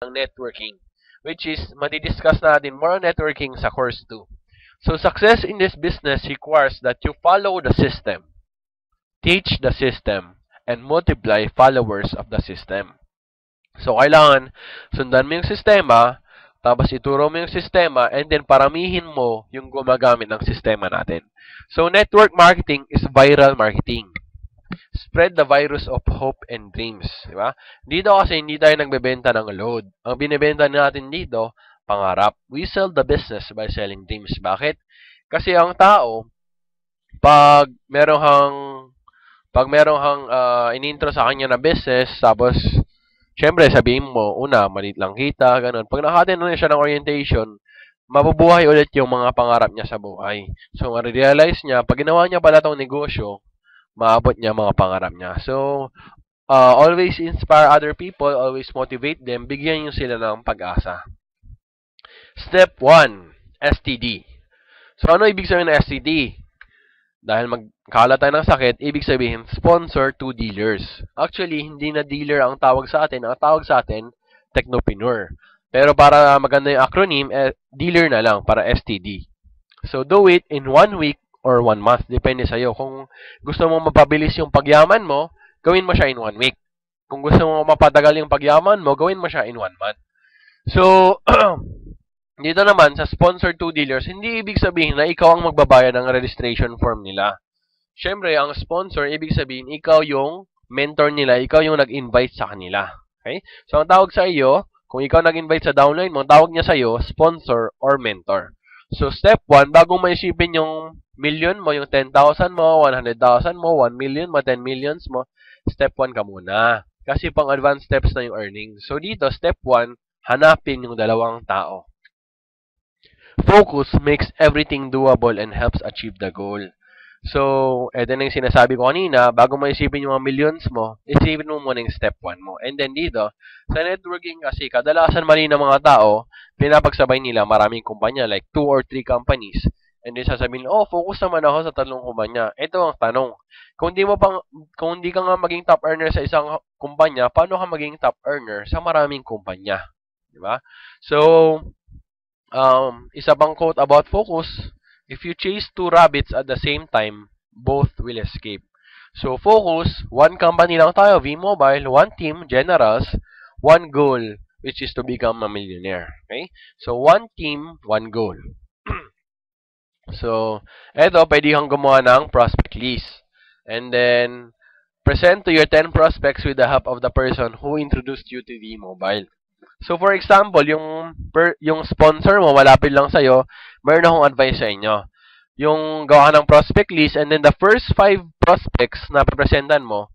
ng networking, which is matidiscuss natin more on networking sa course 2. So, success in this business requires that you follow the system, teach the system, and multiply followers of the system. So, kailangan sundan mo yung sistema, tapos ituro mo yung sistema, and then paramihin mo yung gumagamit ng sistema natin. So, network marketing is viral marketing. Spread the virus of hope and dreams. Di ba? Dito kasi hindi tayo nagbebenta ng load. Ang binibenta natin dito, pangarap. We sell the business by selling dreams. Bakit? Kasi ang tao, pag merong hang inintro sa kanya na business, tapos syempre sabihin mo, una, maliit lang kita, ganun. Pag nakatin na siya ng orientation, mabubuhay ulit yung mga pangarap niya sa buhay. So, ma-realize niya, pag ginawa niya pala tong negosyo, maabot niya mga pangarap niya. So, always inspire other people, always motivate them, bigyan niyo sila ng pag-asa. Step 1, STD. So, ano ibig sabihin ng STD? Dahil magkala tayo ng sakit, ibig sabihin, sponsor to dealers. Actually, hindi na dealer ang tawag sa atin. Ang tawag sa atin, technopreneur. Pero para maganda yung acronym, dealer na lang, para STD. So, do it in 1 week or 1 month. Depende sa'yo. Kung gusto mo mapabilis yung pagyaman mo, gawin mo siya in 1 week. Kung gusto mo mapatagal yung pagyaman mo, gawin mo siya in 1 month. So, dito naman, sa sponsor to dealers, hindi ibig sabihin na ikaw ang magbabayad ng registration form nila. Siyempre, ang sponsor, ibig sabihin, ikaw yung mentor nila, ikaw yung nag-invite sa kanila. Okay? So, ang tawag sa iyo, kung ikaw nag-invite sa downline mo, ang tawag niya sa iyo, sponsor or mentor. So, step 1, bago mo isipin yung million mo, yung 10,000 mo, 100,000 mo, 1 million mo, 10 millions mo, step 1 ka muna. Kasi pang advanced steps na yung earnings. So, dito, step 1, hanapin yung dalawang tao. Focus makes everything doable and helps achieve the goal. So, eto na yung sinasabi ko kanina, bago mo isipin yung mga millions mo, isipin mo muna yung step 1 mo. And then dito, sa networking kasi, kadalasan mali ng mga tao, pinapagsabay nila maraming kumpanya, like 2 or 3 companies. And then sasabihin, focus naman ako sa 3 kumpanya. Ito ang tanong. Kung hindi ka nga maging top earner sa isang kumpanya, paano ka maging top earner sa maraming kumpanya? Diba? So, isa pang quote about focus, if you chase 2 rabbits at the same time, both will escape. So, focus, 1 company lang tayo, V-Mobile, 1 team, Generals, 1 goal, which is to become a millionaire. Okay? So, 1 team, 1 goal. So, eto, pwede kang gumawa ng prospect list. And then, present to your 10 prospects with the help of the person who introduced you to V-Mobile. So, for example, yung sponsor mo, malapit lang sa'yo, meron akong advice sa inyo. Yung gawa ng prospect list, and then the first 5 prospects na papresentan mo,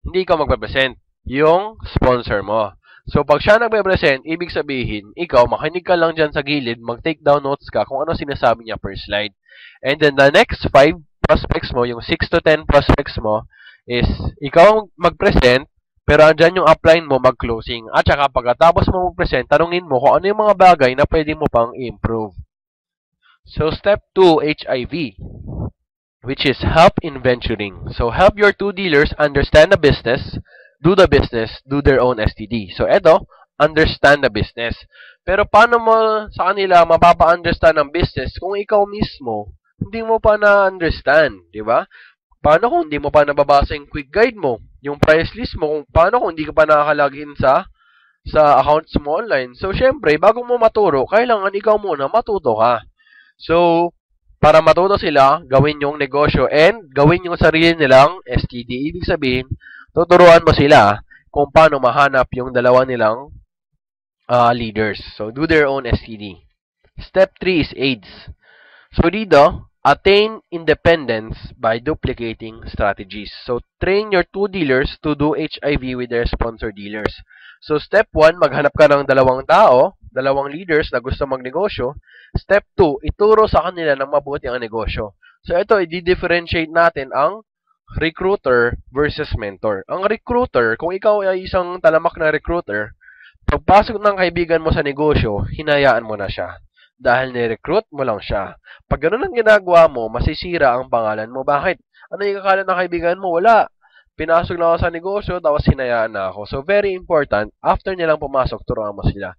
hindi ka magpapresent. Yung sponsor mo. So, pag siya nagpe-present, ibig sabihin, ikaw, makinig ka lang dyan sa gilid, mag-take down notes ka kung ano sinasabi niya per slide. And then, the next 5 prospects mo, yung 6 to 10 prospects mo, is, ikaw mag-present, pero andyan yung upline mo, mag-closing. At saka, pagkatapos mo mag-present, tanungin mo kung ano yung mga bagay na pwede mo pang i-improve. So, step 2, HIV, which is help in venturing. So, help your 2 dealers understand the business, do their own STD. So, eto, understand the business. Pero paano mo sa kanila mapapa-understand ang business kung ikaw mismo hindi mo pa na-understand, di ba? Paano kung hindi mo pa nababasa yung quick guide mo, yung price list mo, paano kung hindi ka pa nakaka-login sa accounts mo online? So, syempre, bago mo maturo, kailangan ikaw muna matuto ka. So, para matuto sila, gawin yung negosyo and gawin yung sarili nilang STD. Ibig sabihin, tuturuan mo sila kung paano mahanap yung dalawa nilang leaders. So, do their own STD. Step 3 is AIDS. So, dito, attain independence by duplicating strategies. So, train your 2 dealers to do HIV with their sponsor dealers. So, step 1, maghanap ka ng dalawang tao, dalawang leaders na gusto magnegosyo. Step 2, ituro sa kanila ng mabuti ang negosyo. So, ito, i-differentiate natin ang recruiter versus mentor. Ang recruiter, kung ikaw ay isang talamak na recruiter, pagpasok ng kaibigan mo sa negosyo, hinayaan mo na siya. Dahil ni-recruit mo lang siya. Pag ganun ang ginagawa mo, masisira ang pangalan mo. Bakit? Ano yung akala ng kaibigan mo? Wala. Pinasok na ako sa negosyo, tapos hinayaan na ako. So, very important, after nilang pumasok, turuan mo sila.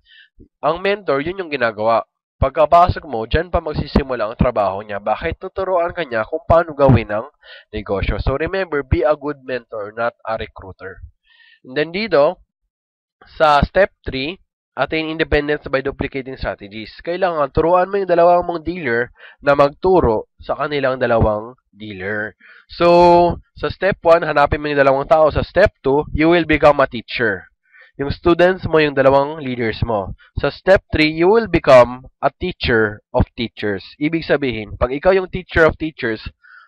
Ang mentor, yun yung ginagawa. Pagkapasok mo, dyan pa magsisimula ang trabaho niya. Bakit? Tuturuan ka niya kung paano gawin ang negosyo. So, remember, be a good mentor, not a recruiter. And then dito, sa step 3, attain independence by duplicating strategies. Kailangan turuan mo yung dalawang mong dealer na magturo sa kanilang dalawang dealer. So, sa step 1, hanapin mo yung dalawang tao. Sa step 2, you will become a teacher. Yung students mo, yung dalawang leaders mo. Sa step 3, you will become a teacher of teachers. Ibig sabihin, pag ikaw yung teacher of teachers,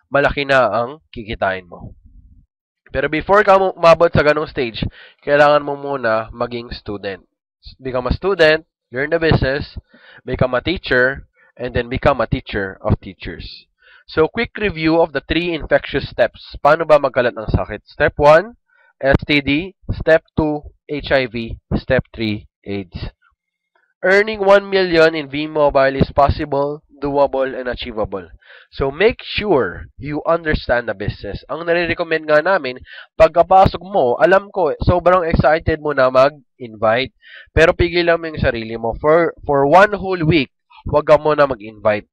malaki na ang kikitain mo. Pero before ka umabot sa ganong stage, kailangan mo muna maging student. Become a student, learn the business, become a teacher, and then become a teacher of teachers. So, quick review of the 3 infectious steps. Paano ba magkalat ng sakit? Step 1, STD. Step 2, HIV. Step 3, AIDS. Earning 1 million in V-Mobile is possible, doable, and achievable. So, make sure you understand the business. Ang nare-recommend nga namin, pagkapasok mo, alam ko, sobrang excited mo na mag-invite. Pero pigilan mo yung sarili mo. For 1 whole week, huwag ka muna mag-invite.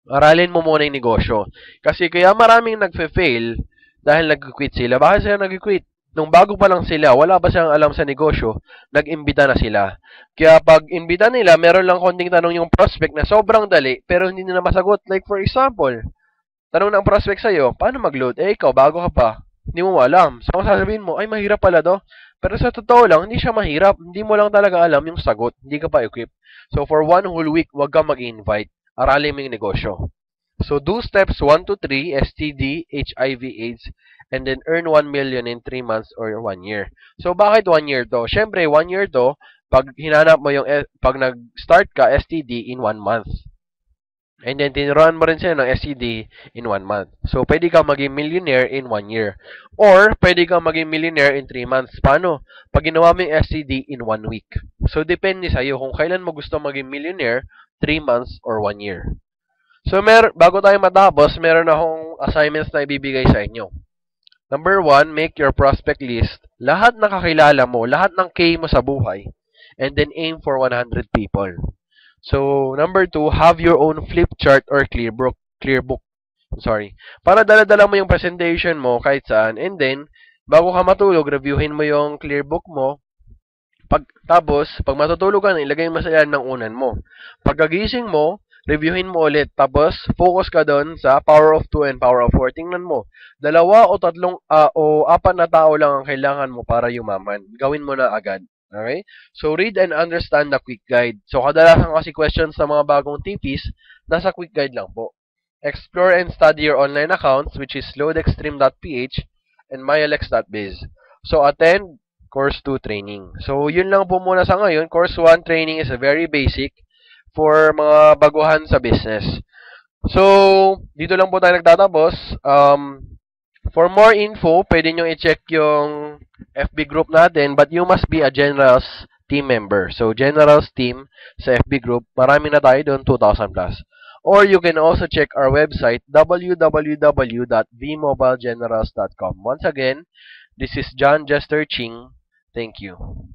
Aralin mo muna yung negosyo. Kasi kaya maraming nagfe-fail dahil nag-quit sila. Bakit sila nag-quit? Nung bago pa lang sila, wala pa silang alam sa negosyo, nag-imbita na sila. Kaya pag imbita nila, meron lang konting tanong yung prospect na sobrang dali, pero hindi nila masagot. Like for example, tanong ng prospect sa'yo, paano mag-load? Eh ikaw, bago ka pa. Hindi mo alam. So, sasabihin mo, ay mahirap pala to. Pero sa totoo lang, hindi siya mahirap. Hindi mo lang talaga alam yung sagot. Hindi ka pa equipped. So, for 1 whole week, wag kang mag-invite. Aralin mo yung negosyo. So, do steps 1 to 3, STD, HIV, AIDS, and then earn 1 million in 3 months or 1 year. So, bakit 1 year to? Siyempre, 1 year to, pag hinanap mo yung, pag nag-start ka, STD in 1 month. And then, tinuruan mo rin sila ng STD in 1 month. So, pwede kang maging millionaire in 1 year. Or, pwede kang maging millionaire in 3 months. Paano? Pag ginawa mo yung STD in 1 week. So, depende sa'yo kung kailan mo gusto maging millionaire, 3 months or 1 year. So, bago tayo matapos, meron akong assignments na ibibigay sa inyo. Number 1, make your prospect list. Lahat na kakilala mo, lahat ng K mo sa buhay. And then aim for 100 people. So, number 2, have your own flip chart or clear book. Para dala-dala mo yung presentation mo kahit saan. And then, bago ka matulog, reviewin mo yung clear book mo. Tapos, pag matutulog ka na, ilagay mo sa ilan ng unan mo. Pagkagising mo, reviewin mo ulit. Tapos, focus ka doon sa power of 2 and power of 4. Tingnan mo. 2 o 3 o 4 na tao lang ang kailangan mo para yumaman. Gawin mo na agad. Okay? So, read and understand the quick guide. So, kadalasan kasi questions sa mga bagong tipis, nasa quick guide lang po. Explore and study your online accounts, which is loadextreme.ph and myalex.biz. So, attend course 2 training. So, yun lang po muna sa ngayon. Course 1 training is a very basic for mga baguhan sa business. So, dito lang po tayo nagtatapos. For more info, pwede nyo i-check yung FB group natin, but you must be a Generals team member. So, Generals team sa FB group, marami na tayo doon, 2,000 plus. Or you can also check our website, www.vmobilegenerals.com. Once again, this is John Jester Ching. Thank you.